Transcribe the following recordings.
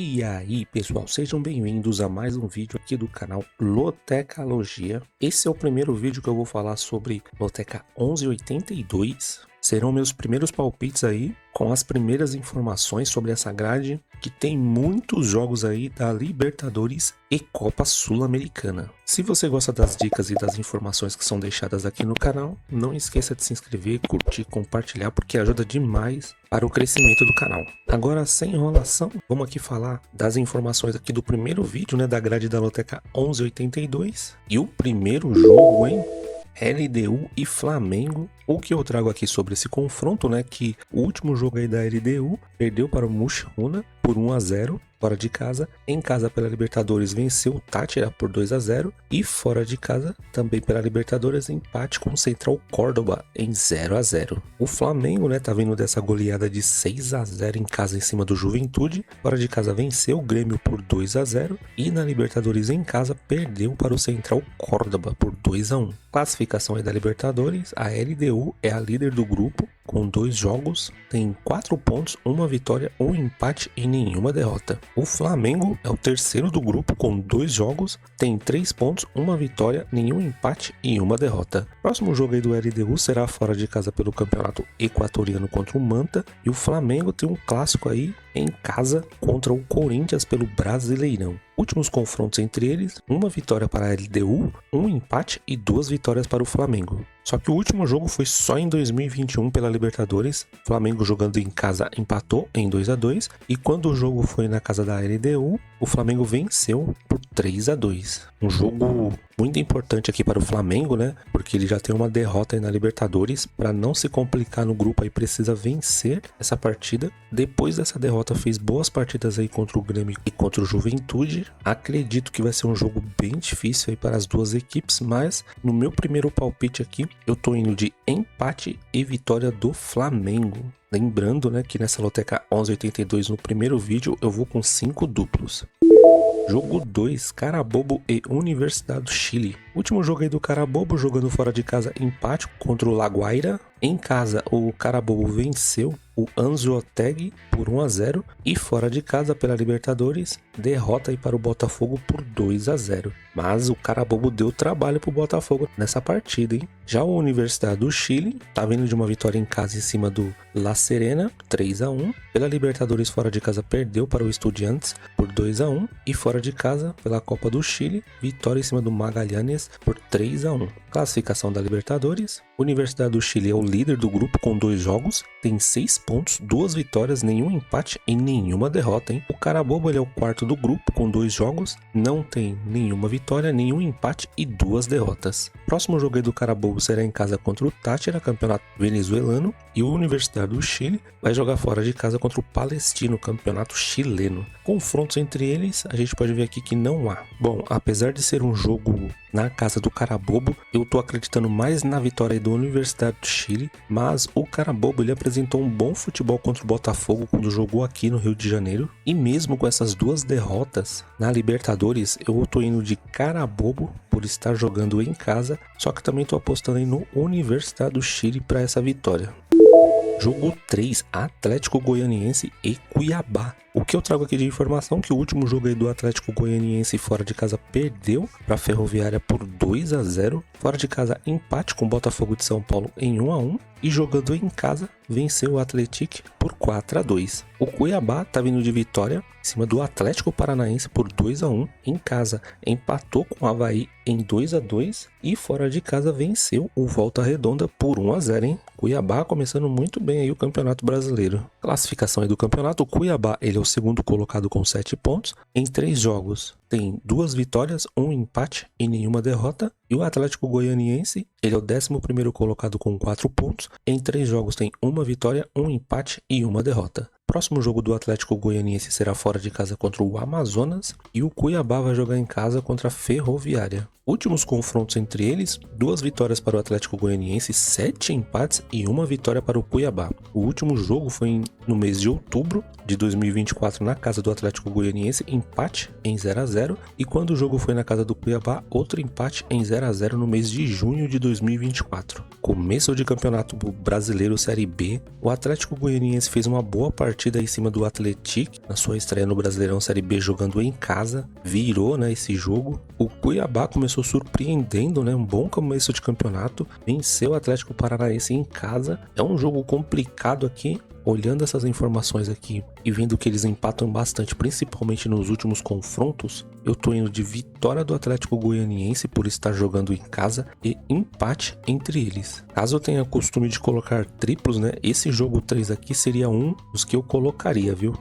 E aí pessoal, sejam bem-vindos a mais um vídeo aqui do canal Lotecalogia. Esse é o primeiro vídeo que eu vou falar sobre Loteca 1182. Serão meus primeiros palpites aí, com as primeiras informações sobre essa grade, que tem muitos jogos aí da Libertadores e Copa Sul-Americana. Se você gosta das dicas e das informações que são deixadas aqui no canal, não esqueça de se inscrever, curtir, compartilhar, porque ajuda demais para o crescimento do canal. Agora, sem enrolação, vamos aqui falar das informações aqui do primeiro vídeo, né, da grade da Loteca 1182. E o primeiro jogo, hein? LDU e Flamengo. O que eu trago aqui sobre esse confronto, né, que o último jogo aí da LDU perdeu para o Mushuna por 1-0 fora de casa. Em casa pela Libertadores venceu o Táchira por 2-0 e fora de casa também pela Libertadores empate com o Central Córdoba em 0-0. O Flamengo, né, tá vindo dessa goleada de 6-0 em casa em cima do Juventude. Fora de casa venceu o Grêmio por 2-0 e na Libertadores em casa perdeu para o Central Córdoba por 2-1. Classificação aí da Libertadores, a LDU é a líder do grupo com 2 jogos, tem 4 pontos, 1 vitória, 1 empate e nenhuma derrota. O Flamengo é o terceiro do grupo com 2 jogos, tem 3 pontos, 1 vitória, nenhum empate e 1 derrota. Próximo jogo aí do LDU será fora de casa pelo Campeonato Equatoriano contra o Manta, e o Flamengo tem um clássico aí em casa contra o Corinthians pelo Brasileirão. Últimos confrontos entre eles, 1 vitória para a LDU, 1 empate e 2 vitórias para o Flamengo. Só que o último jogo foi só em 2021 pela Libertadores. O Flamengo jogando em casa empatou em 2-2 e quando o jogo foi na casa da LDU, o Flamengo venceu por 3-2. Um jogo muito importante aqui para o Flamengo, né? Porque ele já tem uma derrota aí na Libertadores. Para não se complicar no grupo aí, precisa vencer essa partida. Depois dessa derrota fez boas partidas aí contra o Grêmio e contra o Juventude. Acredito que vai ser um jogo bem difícil aí para as duas equipes, mas no meu primeiro palpite aqui, eu tô indo de empate e vitória do Flamengo. Lembrando, né, que nessa Loteca 1182 no primeiro vídeo eu vou com 5 duplos. Jogo 2, Carabobo e Universidade do Chile. Último jogo aí do Carabobo, jogando fora de casa, empate contra o La Guaira. Em casa, o Carabobo venceu o Anzoátegui por 1-0 e fora de casa pela Libertadores, derrota aí para o Botafogo por 2-0. Mas o Carabobo deu trabalho para o Botafogo nessa partida, hein? Já o Universidade do Chile tá vindo de uma vitória em casa em cima do La Serena, 3-1. Pela Libertadores fora de casa perdeu para o Estudiantes por 2-1 e fora de casa pela Copa do Chile, vitória em cima do Magallanes por 3-1. Classificação da Libertadores, Universidade do Chile é o líder do grupo com 2 jogos, tem 6 pontos, 2 vitórias, nenhum empate e nenhuma derrota, hein? O Carabobo ele é o quarto do grupo com 2 jogos, não tem nenhuma vitória, nenhum empate e 2 derrotas. Próximo jogo aí do Carabobo será em casa contra o Táchira, campeonato venezuelano, e o Universidade do Chile vai jogar fora de casa contra o Palestino, campeonato chileno. Confrontos entre eles, a gente pode ver aqui que não há. Bom, apesar de ser um jogo na casa do Carabobo, eu tô acreditando mais na vitória do Universidade do Chile, mas o Carabobo ele apresentou um bom futebol contra o Botafogo quando jogou aqui no Rio de Janeiro, e mesmo com essas 2 derrotas na Libertadores, eu tô indo de Carabobo por estar jogando em casa, só que também tô apostando aí no Universidade do Chile para essa vitória. Jogo 3, Atlético Goianiense e Cuiabá. O que eu trago aqui de informação é que o último jogo aí do Atlético Goianiense fora de casa perdeu para a Ferroviária por 2-0. Fora de casa empate com o Botafogo de São Paulo em 1-1 e jogando em casa venceu o Atlético por 4-2. O Cuiabá tá vindo de vitória em cima do Atlético Paranaense por 2-1. Em casa empatou com o Avaí em 2-2 e fora de casa venceu o Volta Redonda por 1-0, hein? Cuiabá começando muito bem aí o Campeonato Brasileiro. Classificação aí do campeonato, o Cuiabá ele é o segundo colocado com 7 pontos. Em 3 jogos tem 2 vitórias, 1 empate e nenhuma derrota. E o Atlético Goianiense ele é o 11º colocado com 4 pontos. Em 3 jogos tem 1 vitória, 1 empate e 1 derrota. Próximo jogo do Atlético Goianiense será fora de casa contra o Amazonas e o Cuiabá vai jogar em casa contra a Ferroviária. Últimos confrontos entre eles, 2 vitórias para o Atlético Goianiense, 7 empates e 1 vitória para o Cuiabá. O último jogo foi no mês de outubro de 2024 na casa do Atlético Goianiense, empate em 0-0. 0. E quando o jogo foi na casa do Cuiabá, outro empate em 0-0 no mês de junho de 2024. Começo de campeonato brasileiro Série B, o Atlético Goianiense fez uma boa partida em cima do Atlético na sua estreia no Brasileirão Série B jogando em casa, virou, né, esse jogo. O Cuiabá começou surpreendendo, né, um bom começo de campeonato, venceu o Atlético Paranaense em casa. É um jogo complicado aqui. Olhando essas informações aqui e vendo que eles empatam bastante, principalmente nos últimos confrontos, eu tô indo de vitória do Atlético Goianiense por estar jogando em casa e empate entre eles. Caso eu tenha costume de colocar triplos, né, esse jogo 3 aqui seria um dos que eu colocaria, viu?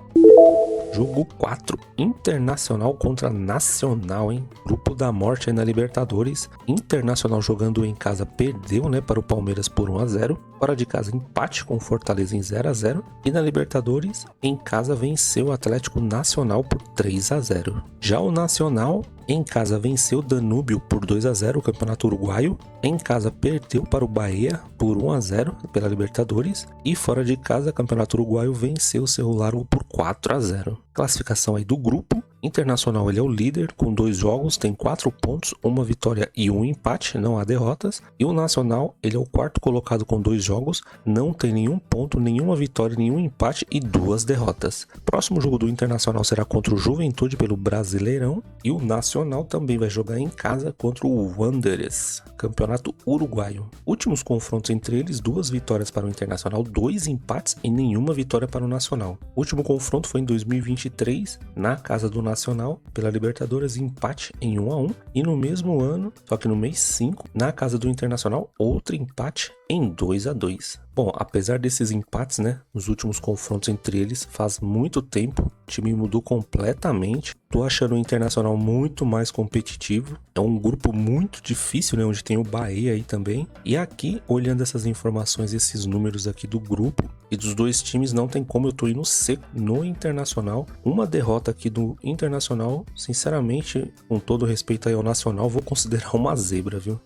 Jogo 4, Internacional contra Nacional, hein? Grupo da morte aí na Libertadores. Internacional jogando em casa perdeu, né, para o Palmeiras por 1-0. Fora de casa empate com o Fortaleza em 0-0. E na Libertadores, em casa venceu o Atlético Nacional por 3-0. Já o Nacional em casa venceu o Danúbio por 2-0 o Campeonato Uruguaio. Em casa perdeu para o Bahia por 1-0 pela Libertadores. E fora de casa, o Campeonato Uruguaio venceu o Cerro Largo por 4-0. Classificação aí do grupo. Internacional ele é o líder com 2 jogos, tem 4 pontos, 1 vitória e 1 empate, não há derrotas. E o Nacional ele é o quarto colocado com 2 jogos, não tem nenhum ponto, nenhuma vitória, nenhum empate e 2 derrotas. Próximo jogo do Internacional será contra o Juventude pelo Brasileirão e o Nacional também vai jogar em casa contra o Wanderers, Campeonato Uruguaio. Últimos confrontos entre eles, 2 vitórias para o Internacional, 2 empates e nenhuma vitória para o Nacional. O último confronto foi em 2023, na casa do Nacional, pela Libertadores, empate em 1-1. E no mesmo ano, só que no mês 5, na casa do Internacional, outro empate em 2-2. Bom, apesar desses empates, né, nos últimos confrontos entre eles, faz muito tempo, o time mudou completamente. Tô achando o Internacional muito mais competitivo. É um grupo muito difícil, né, onde tem o Bahia aí também. E aqui, olhando essas informações, esses números aqui do grupo e dos dois times, não tem como eu tô indo seco no Internacional. Uma derrota aqui do Internacional, sinceramente, com todo respeito aí ao Nacional, vou considerar uma zebra, viu?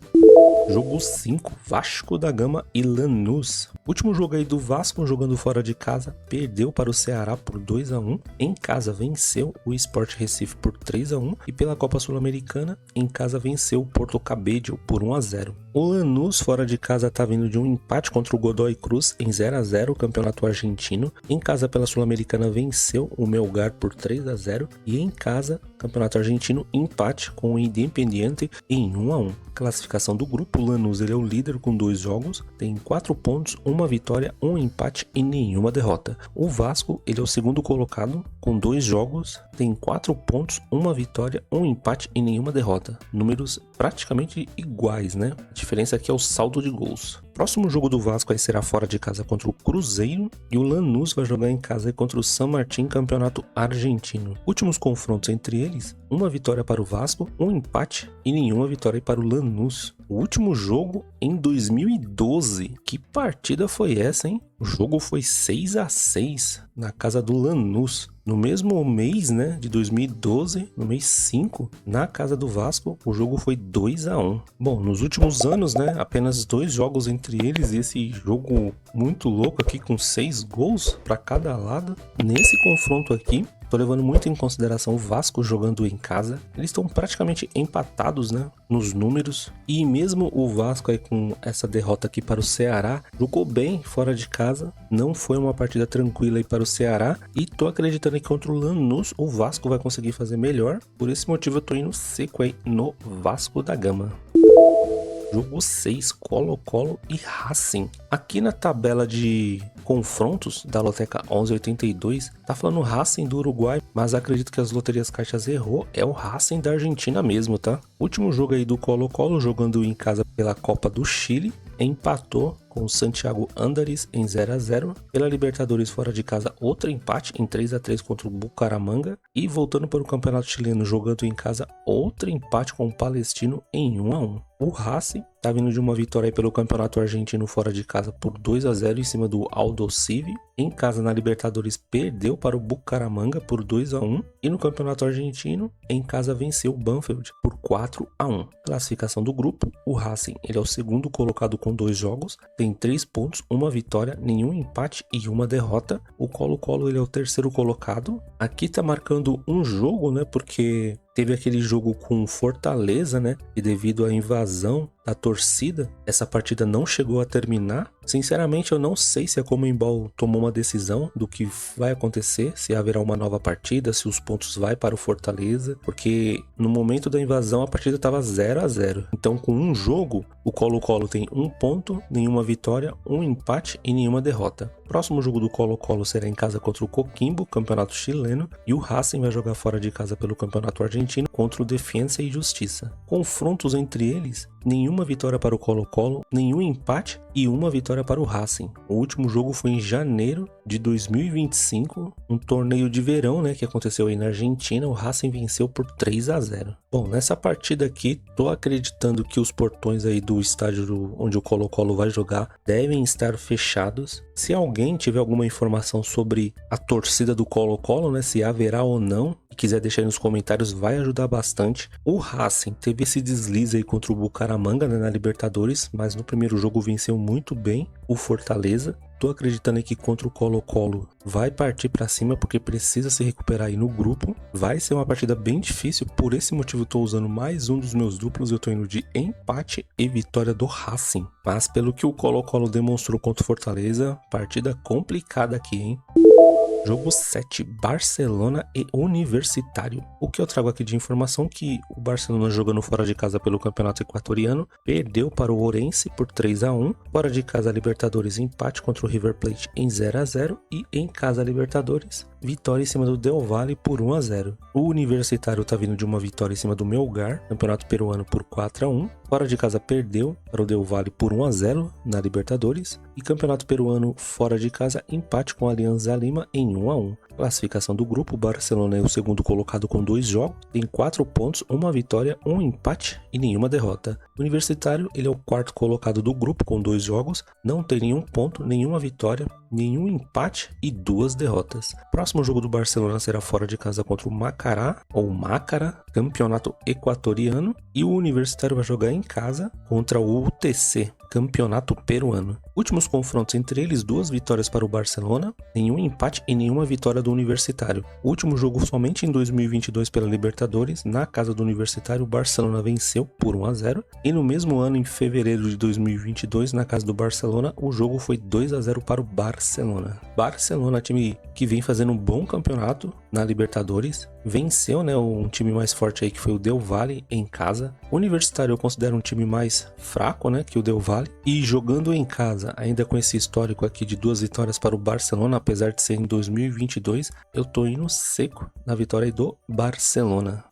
Jogo 5, Vasco da Gama e Lanús. Último jogo aí do Vasco, jogando fora de casa, perdeu para o Ceará por 2-1. Em casa venceu o Sport Recife por 3-1. E pela Copa Sul-Americana, em casa venceu o Porto Cabedelo por 1-0. O Lanús fora de casa tá vindo de um empate contra o Godoy Cruz em 0-0, o Campeonato Argentino. Em casa pela Sul-Americana venceu o Melgar por 3-0. E em casa, Campeonato Argentino, empate com o Independiente em 1-1. Classificação do grupo, o Lanús ele é o líder com 2 jogos, tem 4 pontos, 1 vitória, 1 empate e nenhuma derrota. O Vasco ele é o segundo colocado com 2 jogos, tem 4 pontos, 1 vitória, 1 empate e nenhuma derrota. Números praticamente iguais, né? A diferença aqui é o saldo de gols. Próximo jogo do Vasco aí será fora de casa contra o Cruzeiro e o Lanús vai jogar em casa contra o San Martín, Campeonato Argentino. Últimos confrontos entre eles, 1 vitória para o Vasco, 1 empate e nenhuma vitória para o Lanús. O último jogo em 2012. Que partida foi essa, hein? O jogo foi 6-6 na casa do Lanús. No mesmo mês, né, de 2012, no mês 5, na casa do Vasco, o jogo foi 2-1. Bom, nos últimos anos, né, apenas 2 jogos entre eles e esse jogo muito louco aqui com 6 gols para cada lado. Nesse confronto aqui, tô levando muito em consideração o Vasco jogando em casa. Eles estão praticamente empatados, né, nos números. E mesmo o Vasco aí com essa derrota aqui para o Ceará, jogou bem fora de casa. Não foi uma partida tranquila aí para o Ceará. E tô acreditando que contra o Lanús o Vasco vai conseguir fazer melhor. Por esse motivo eu tô indo seco aí no Vasco da Gama. Jogo 6, Colo-Colo e Racing. Aqui na tabela de confrontos da Loteca 1182, tá falando Racing do Uruguai, mas acredito que as loterias caixas errou, é o Racing da Argentina mesmo, tá? Último jogo aí do Colo-Colo, jogando em casa pela Copa do Chile, empatou com o Santiago Andares em 0-0. Pela Libertadores fora de casa, outro empate em 3-3 contra o Bucaramanga. E voltando para o Campeonato Chileno, jogando em casa, outro empate com o Palestino em 1-1. O Racing tá vindo de uma vitória aí pelo Campeonato Argentino fora de casa por 2-0 em cima do Aldosivi. Em casa na Libertadores perdeu para o Bucaramanga por 2-1. E no Campeonato Argentino, em casa venceu o Banfield por 4-1. Classificação do grupo, o Racing ele é o segundo colocado com 2 jogos, tem 3 pontos, 1 vitória, nenhum empate e 1 derrota. O Colo-Colo ele é o terceiro colocado. Aqui tá marcando um jogo, né? Porque Teve aquele jogo com Fortaleza, né? E devido à invasão da torcida, essa partida não chegou a terminar. Sinceramente, eu não sei se a Conmebol tomou uma decisão do que vai acontecer, se haverá uma nova partida, se os pontos vai para o Fortaleza, porque no momento da invasão a partida estava 0-0. Então, com um jogo, o Colo-Colo tem 1 ponto, nenhuma vitória, 1 empate e nenhuma derrota. Próximo jogo do Colo-Colo será em casa contra o Coquimbo, campeonato chileno, e o Racing vai jogar fora de casa pelo campeonato argentino contra o Defensa e Justiça. Confrontos entre eles, nenhuma vitória para o Colo-Colo, nenhum empate e uma vitória para o Racing. O último jogo foi em janeiro de 2025, um torneio de verão, né, que aconteceu aí na Argentina. O Racing venceu por 3-0. Bom, nessa partida aqui, tô acreditando que os portões aí do estádio onde o Colo-Colo vai jogar devem estar fechados. Se alguém tiver alguma informação sobre a torcida do Colo-Colo, né, se haverá ou não, e quiser deixar aí nos comentários, vai ajudar bastante. O Racing teve esse deslize aí contra o Bucaramanga, né, na Libertadores, mas no primeiro jogo venceu muito bem o Fortaleza. Tô acreditando aí que contra o Colo-Colo vai partir para cima, porque precisa se recuperar aí no grupo. Vai ser uma partida bem difícil, por esse motivo tô usando mais um dos meus duplos. Eu tô indo de empate e vitória do Racing. Mas pelo que o Colo-Colo demonstrou contra o Fortaleza, partida complicada aqui, hein? Jogo 7, Barcelona e Universitário. O que eu trago aqui de informação é que o Barcelona, jogando fora de casa pelo Campeonato Equatoriano, perdeu para o Ourense por 3-1. Fora de casa, Libertadores, empate contra o River Plate em 0-0. E em casa, Libertadores, vitória em cima do Del Valle por 1-0. O Universitário está vindo de uma vitória em cima do Melgar, Campeonato Peruano, por 4-1. Fora de casa, perdeu para o Del Valle por 1-0 na Libertadores. E Campeonato Peruano, fora de casa, empate com a Alianza Lima em 1-1. Classificação do grupo: o Barcelona é o segundo colocado com 2 jogos, tem 4 pontos, 1 vitória, 1 empate e nenhuma derrota. O Universitário, ele é o quarto colocado do grupo com 2 jogos, não tem nenhum ponto, nenhuma vitória, nenhum empate e 2 derrotas. Próximo jogo do Barcelona será fora de casa contra o Macará, ou Mácara, campeonato equatoriano, e o Universitário vai jogar em casa contra o UTC, campeonato peruano. Últimos confrontos entre eles: 2 vitórias para o Barcelona, nenhum empate e nenhuma vitória do Universitário. O último jogo somente em 2022 pela Libertadores, na casa do Universitário, o Barcelona venceu por 1-0. E no mesmo ano, em fevereiro de 2022, na casa do Barcelona, o jogo foi 2-0 para o Barcelona. Barcelona, time que vem fazendo um bom campeonato na Libertadores, venceu, né, um time mais forte aí, que foi o Del Valle, em casa. O Universitário eu considero um time mais fraco, né, que o Del Valle, e jogando em casa, ainda com esse histórico aqui de 2 vitórias para o Barcelona, apesar de ser em 2022, eu tô indo seco na vitória aí do Barcelona.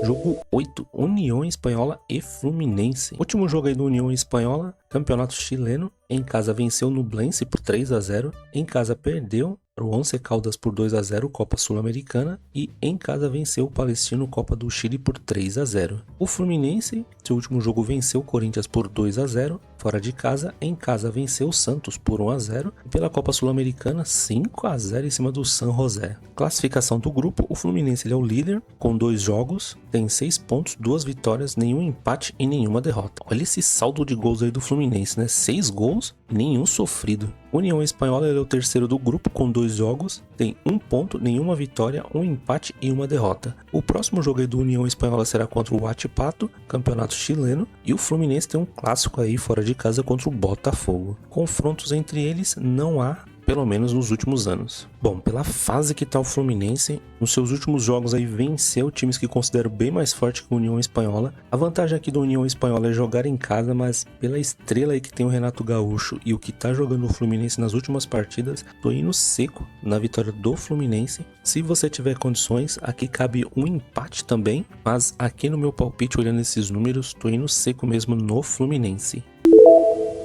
Jogo 8, União Espanhola e Fluminense. Último jogo aí do União Espanhola, campeonato chileno. Em casa venceu o Nublense por 3-0. Em casa perdeu para o Once Caldas por 2-0, Copa Sul-Americana. E em casa venceu o Palestino, Copa do Chile, por 3-0. O Fluminense, seu último jogo, venceu o Corinthians por 2-0. Fora de casa, em casa venceu o Santos por 1-0. E pela Copa Sul-Americana, 5-0 em cima do San José. Classificação do grupo: o Fluminense, ele é o líder com 2 jogos, tem 6 pontos, 2 vitórias, nenhum empate e nenhuma derrota. Olha esse saldo de gols aí do Fluminense, né? 6 gols, nenhum sofrido. União Espanhola, ele é o terceiro do grupo com 2 jogos, tem 1 ponto, nenhuma vitória, 1 empate e 1 derrota. O próximo jogo aí do União Espanhola será contra o Huachipato, campeonato chileno, e o Fluminense tem um clássico aí fora de casa contra o Botafogo. Confrontos entre eles não há, pelo menos nos últimos anos. Bom, pela fase que tá o Fluminense, nos seus últimos jogos aí venceu times que considero bem mais forte que a União Espanhola. A vantagem aqui da União Espanhola é jogar em casa, mas pela estrela aí que tem o Renato Gaúcho e o que tá jogando o Fluminense nas últimas partidas, tô indo seco na vitória do Fluminense. Se você tiver condições, aqui cabe um empate também, mas aqui no meu palpite, olhando esses números, tô indo seco mesmo no Fluminense.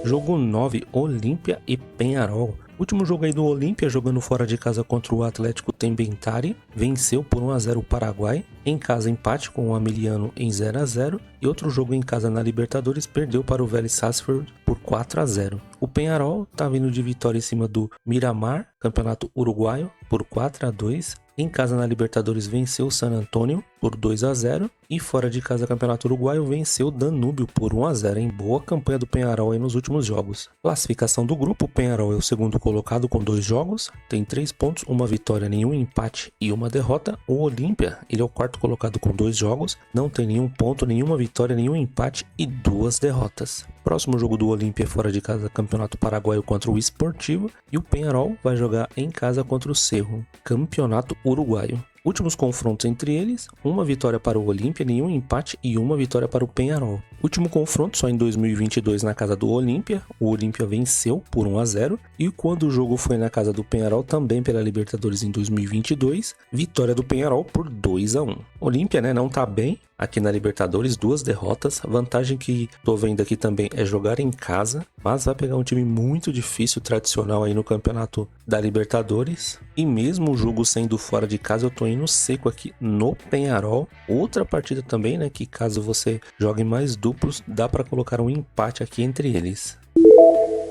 Jogo 9, Olímpia e Peñarol. Último jogo aí do Olímpia, jogando fora de casa contra o Atlético Tembentari, venceu por 1-0 o Paraguai. Em casa, empate com o Ameliano em 0-0. E outro jogo em casa na Libertadores, perdeu para o Vélez Sarsfield por 4-0. O Peñarol tá vindo de vitória em cima do Miramar, campeonato uruguaio, por 4-2. Em casa na Libertadores, venceu o San Antonio por 2-0 e fora de casa Campeonato Uruguaio venceu o Danúbio por 1-0, em boa campanha do Peñarol aí nos últimos jogos. Classificação do grupo, o Peñarol é o segundo colocado com 2 jogos, tem 3 pontos, uma vitória, nenhum empate e uma derrota. O Olímpia, ele é o quarto colocado com 2 jogos, não tem nenhum ponto, nenhuma vitória, nenhum empate e 2 derrotas. Próximo jogo do Olímpia é fora de casa Campeonato Paraguaio contra o Esportivo e o Peñarol vai jogar em casa contra o Cerro, Campeonato Uruguaio. Últimos confrontos entre eles, uma vitória para o Olímpia, nenhum empate e uma vitória para o Peñarol. Último confronto só em 2022 na casa do Olímpia, o Olímpia venceu por 1-0 e quando o jogo foi na casa do Peñarol também pela Libertadores em 2022, vitória do Peñarol por 2-1. Olímpia, né, não tá bem aqui na Libertadores, 2 derrotas. A vantagem que tô vendo aqui também é jogar em casa, mas vai pegar um time muito difícil, tradicional aí no campeonato da Libertadores. E mesmo o jogo sendo fora de casa, eu tô indo seco aqui no Peñarol. Outra partida também, né, que caso você jogue mais duplos, dá para colocar um empate aqui entre eles.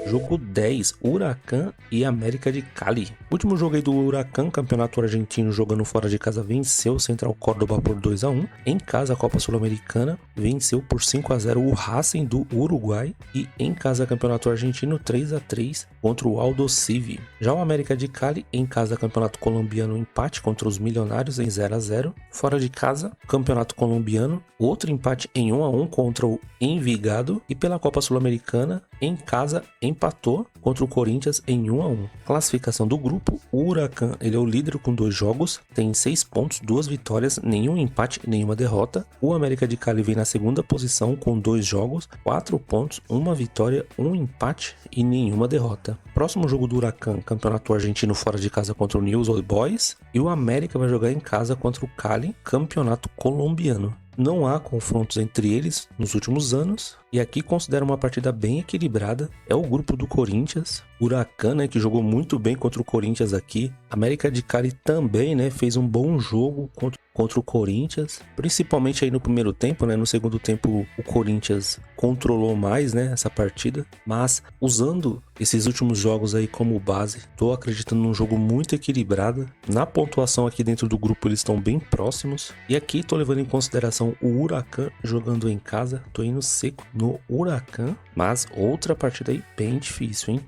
Jogo 10, Huracan e América de Cali. Último jogo aí do Huracan, campeonato argentino, jogando fora de casa, venceu o Central Córdoba por 2-1. Em casa, a Copa Sul-Americana, venceu por 5-0 o Racing do Uruguai. E em casa, campeonato argentino, 3-3 contra o Aldosivi. Já o América de Cali, em casa, campeonato colombiano, empate contra os Milionários em 0-0. Fora de casa, campeonato colombiano, outro empate em 1-1 contra o Envigado. E pela Copa Sul-Americana, em casa, empatou contra o Corinthians em 1-1. Classificação do grupo, o Huracan, ele é o líder com 2 jogos, tem 6 pontos, 2 vitórias, nenhum empate, nenhuma derrota. O América de Cali vem na segunda posição com 2 jogos, 4 pontos, 1 vitória, 1 empate e nenhuma derrota. Próximo jogo do Huracan, campeonato argentino fora de casa contra o Newell's Old Boys. E o América vai jogar em casa contra o Cali, campeonato colombiano. Não há confrontos entre eles nos últimos anos, e aqui considero uma partida bem equilibrada. É o grupo do Corinthians, Huracan, né, que jogou muito bem contra o Corinthians aqui. América de Cali também, né, fez um bom jogo contra o Corinthians, principalmente aí no primeiro tempo, né? No segundo tempo o Corinthians controlou mais, né, essa partida, mas usando esses últimos jogos aí como base, tô acreditando num jogo muito equilibrado. Na pontuação aqui dentro do grupo eles estão bem próximos, e aqui tô levando em consideração o Huracan jogando em casa, tô indo seco no Huracan, mas outra partida aí bem difícil, hein?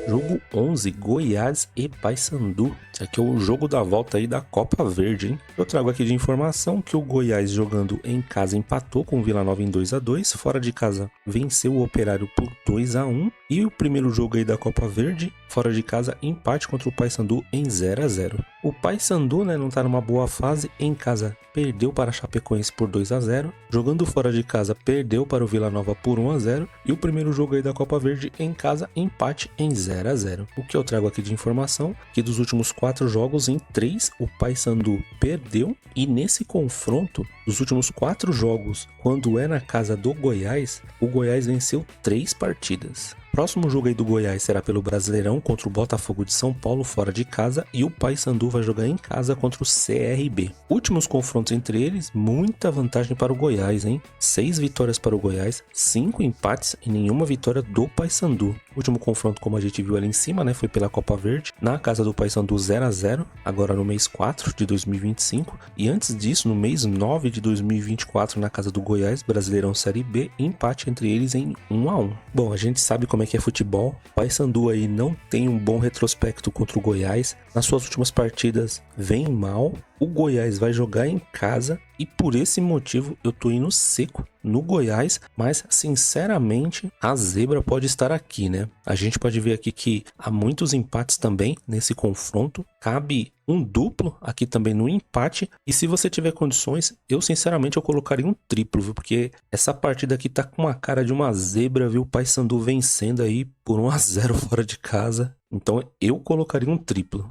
Jogo 11, Goiás e Paysandu. Esse aqui é o jogo da volta aí da Copa Verde, hein? Eu trago aqui de informação que o Goiás jogando em casa empatou com o Vila Nova em 2-2. Fora de casa venceu o Operário por 2-1. E o primeiro jogo aí da Copa Verde, fora de casa, empate contra o Paysandu em 0-0. O Paysandu, né, não tá numa boa fase. Em casa perdeu para a Chapecoense por 2-0. Jogando fora de casa perdeu para o Vila Nova por 1-0. E o primeiro jogo aí da Copa Verde em casa, empate em 0-0. O que eu trago aqui de informação, que dos últimos 4 jogos, em 3 o Paysandu perdeu. E nesse confronto, dos últimos 4 jogos, quando é na casa do Goiás, o Goiás venceu 3 partidas. Próximo jogo aí do Goiás será pelo Brasileirão contra o Botafogo de São Paulo fora de casa, e o Paysandu vai jogar em casa contra o CRB. Últimos confrontos entre eles, muita vantagem para o Goiás, hein? 6 vitórias para o Goiás, 5 empates e nenhuma vitória do Paysandu. Último confronto, como a gente viu ali em cima, né, foi pela Copa Verde, na casa do Paysandu 0-0, agora no mês 4 de 2025, e antes disso, no mês 9 de 2024, na casa do Goiás, Brasileirão Série B, empate entre eles em 1-1. Bom, a gente sabe como é que é futebol. O Paysandu aí não tem um bom retrospecto contra o Goiás. Nas suas últimas partidas vem mal. O Goiás vai jogar em casa e por esse motivo eu tô indo seco no Goiás, mas sinceramente a zebra pode estar aqui, né? A gente pode ver aqui que há muitos empates também nesse confronto. Cabe um duplo aqui também no empate, e se você tiver condições, eu sinceramente eu colocaria um triplo, viu? Porque essa partida aqui tá com uma cara de uma zebra, viu? O Paysandu vencendo aí por 1-0 fora de casa, então eu colocaria um triplo.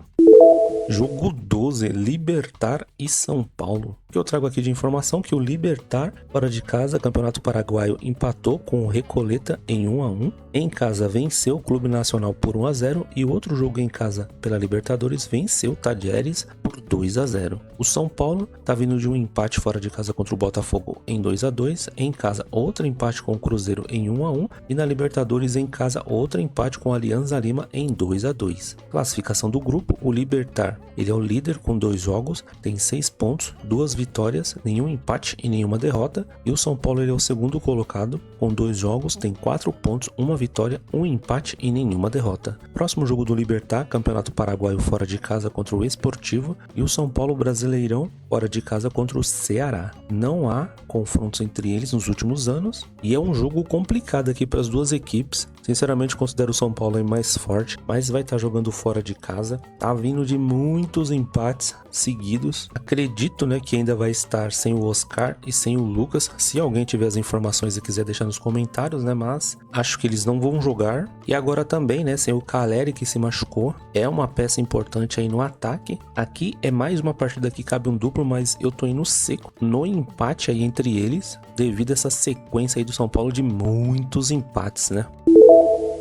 Jogo 12, Libertad e São Paulo. O que eu trago aqui de informação que o Libertad, fora de casa, Campeonato Paraguaio, empatou com o Recoleta em 1-1. Em casa venceu o Clube Nacional por 1-0 e outro jogo em casa pela Libertadores venceu o Talleres por 2-0. O São Paulo tá vindo de um empate fora de casa contra o Botafogo em 2-2. Em casa outro empate com o Cruzeiro em 1-1 e na Libertadores em casa outro empate com a Alianza Lima em 2-2. Classificação do grupo, o Libertad, ele é o líder com 2 jogos, tem 6 pontos, 2 vitórias vitórias, nenhum empate e nenhuma derrota. E o São Paulo ele é o segundo colocado, com 2 jogos, tem 4 pontos, 1 vitória, 1 empate e nenhuma derrota. Próximo jogo do Libertad, Campeonato Paraguaio fora de casa contra o Esportivo. E o São Paulo Brasileirão fora de casa contra o Ceará. Não há confrontos entre eles nos últimos anos. E é um jogo complicado aqui para as duas equipes. Sinceramente considero o São Paulo mais forte, mas vai estar jogando fora de casa. Tá vindo de muitos empates seguidos. Acredito, né, que ainda vai estar sem o Oscar e sem o Lucas. Se alguém tiver as informações e quiser deixar nos comentários, né, mas acho que eles não vão jogar. E agora também, né, sem o Caleri que se machucou. É uma peça importante aí no ataque. Aqui é mais uma partida que cabe um duplo, mas eu tô indo seco no empate aí entre eles, devido a essa sequência aí do São Paulo de muitos empates, né?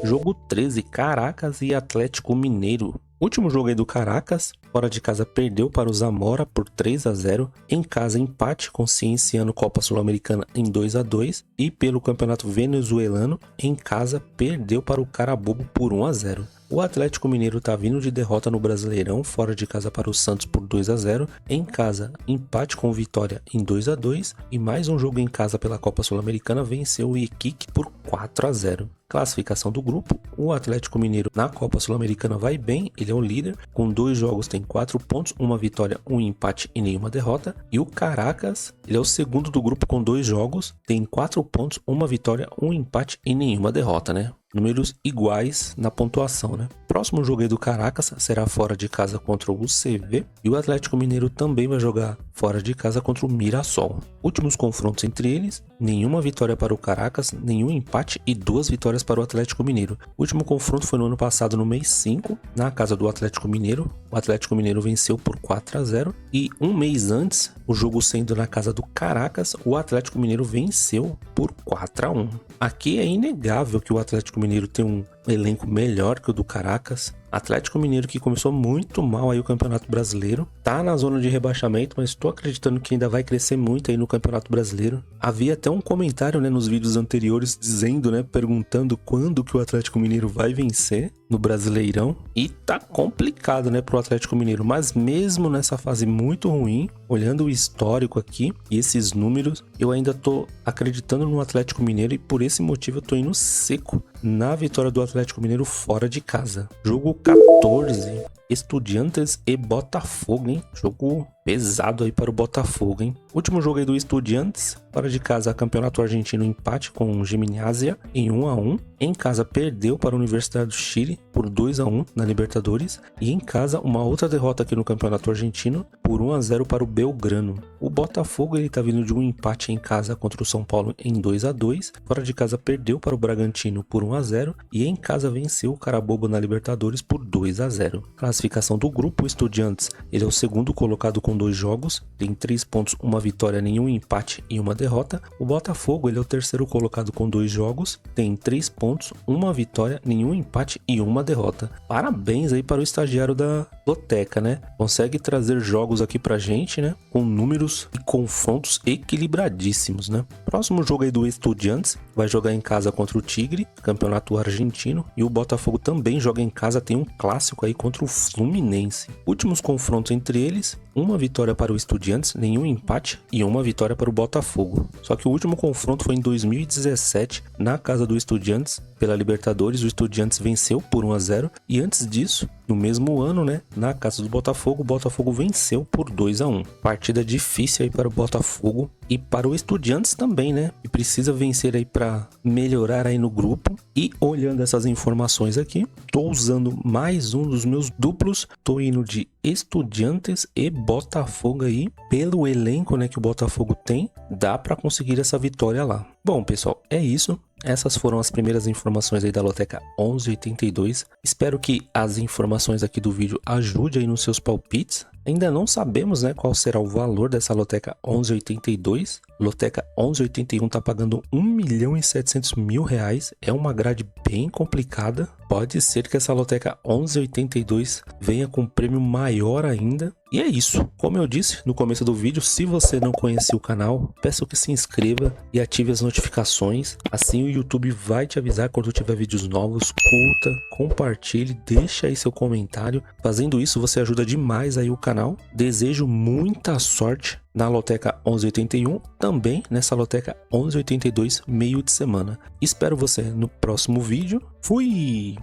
Jogo 13, Caracas e Atlético Mineiro. Último jogo aí do Caracas, fora de casa perdeu para o Zamora por 3-0, em casa empate com Cienciano Copa Sul-Americana em 2-2 e pelo Campeonato Venezuelano, em casa perdeu para o Carabobo por 1-0. O Atlético Mineiro tá vindo de derrota no Brasileirão, fora de casa para o Santos por 2-0, em casa empate com Vitória em 2-2 e mais um jogo em casa pela Copa Sul-Americana venceu o Iquique por 4-0. Classificação do grupo, o Atlético Mineiro na Copa Sul-Americana vai bem, ele é o líder, com 2 jogos tem 4 pontos, 1 vitória, 1 empate e nenhuma derrota. E o Caracas, ele é o segundo do grupo com 2 jogos, tem 4 pontos, 1 vitória, 1 empate e nenhuma derrota, né? Números iguais na pontuação, né? Próximo jogo aí do Caracas será fora de casa contra o UCV e o Atlético Mineiro também vai jogar fora de casa contra o Mirassol. Últimos confrontos entre eles, nenhuma vitória para o Caracas, nenhum empate e 2 vitórias para o Atlético Mineiro. O último confronto foi no ano passado, no mês 5, na casa do Atlético Mineiro. O Atlético Mineiro venceu por 4-0 e um mês antes, o jogo sendo na casa do Caracas, o Atlético Mineiro venceu por 4-1. Aqui é inegável que o Atlético Mineiro tem um elenco melhor que o do Caracas. Atlético Mineiro que começou muito mal aí o Campeonato Brasileiro, tá na zona de rebaixamento, mas estou acreditando que ainda vai crescer muito aí no Campeonato Brasileiro. Havia até um comentário, né, nos vídeos anteriores dizendo, né, perguntando quando que o Atlético Mineiro vai vencer no Brasileirão, e tá complicado, né, pro Atlético Mineiro, mas mesmo nessa fase muito ruim, olhando o histórico aqui e esses números, eu ainda tô acreditando no Atlético Mineiro e por esse motivo eu tô indo seco na vitória do Atlético Mineiro fora de casa. Jogo 14, Estudiantes e Botafogo, hein? Jogo pesado aí para o Botafogo, hein? Último jogo aí do Estudiantes, fora de casa, Campeonato Argentino, empate com o Gimnasia em 1-1. Em casa perdeu para a Universidade do Chile por 2-1 na Libertadores. E em casa uma outra derrota aqui no Campeonato Argentino por 1-0 para o Belgrano. O Botafogo ele tá vindo de um empate em casa contra o São Paulo em 2-2. Fora de casa perdeu para o Bragantino por 1-0 e em casa venceu o Carabobo na Libertadores por 2-0. Classificação do grupo, o Estudiantes ele é o segundo colocado com 2 jogos, tem 3 pontos, 1 vitória, nenhum empate e 1 derrota. O Botafogo ele é o terceiro colocado com 2 jogos, tem 3 pontos, 1 vitória, nenhum empate e 1 derrota. Parabéns aí para o estagiário da Loteca, né? Consegue trazer jogos aqui pra gente, né? Com números e confrontos equilibradíssimos, né? Próximo jogo aí do Estudiantes vai jogar em casa contra o Tigre, campeonato argentino, e o Botafogo também joga em casa, tem um clássico aí contra o Fluminense. Últimos confrontos entre eles, 1 vitória para o Estudiantes, nenhum empate e 1 vitória para o Botafogo. Só que o último confronto foi em 2017, na casa do Estudiantes, pela Libertadores. O Estudiantes venceu por 1-0 e antes disso, no mesmo ano, né, na casa do Botafogo, o Botafogo venceu por 2-1. Partida difícil aí para o Botafogo e para o Estudiantes também, né? E precisa vencer aí para melhorar aí no grupo. E olhando essas informações aqui, tô usando mais um dos meus duplos, tô indo de Estudiantes e Botafogo aí, pelo elenco, né, que o Botafogo tem, dá para conseguir essa vitória lá. Bom, pessoal, é isso. Essas foram as primeiras informações aí da Loteca 1182. Espero que as informações aqui do vídeo ajudem aí nos seus palpites. Ainda não sabemos, né, qual será o valor dessa Loteca 1182. Loteca 1181 tá pagando R$1.700.000. É uma grade bem complicada. Pode ser que essa Loteca 1182 venha com um prêmio maior ainda. E é isso. Como eu disse no começo do vídeo, se você não conhece o canal, peço que se inscreva e ative as notificações. Assim o YouTube vai te avisar quando tiver vídeos novos. Curta, compartilhe, deixa aí seu comentário. Fazendo isso, você ajuda demais aí o canal. Desejo muita sorte na loteca 1181, também nessa loteca 1182 meio de semana. Espero você no próximo vídeo. Fui!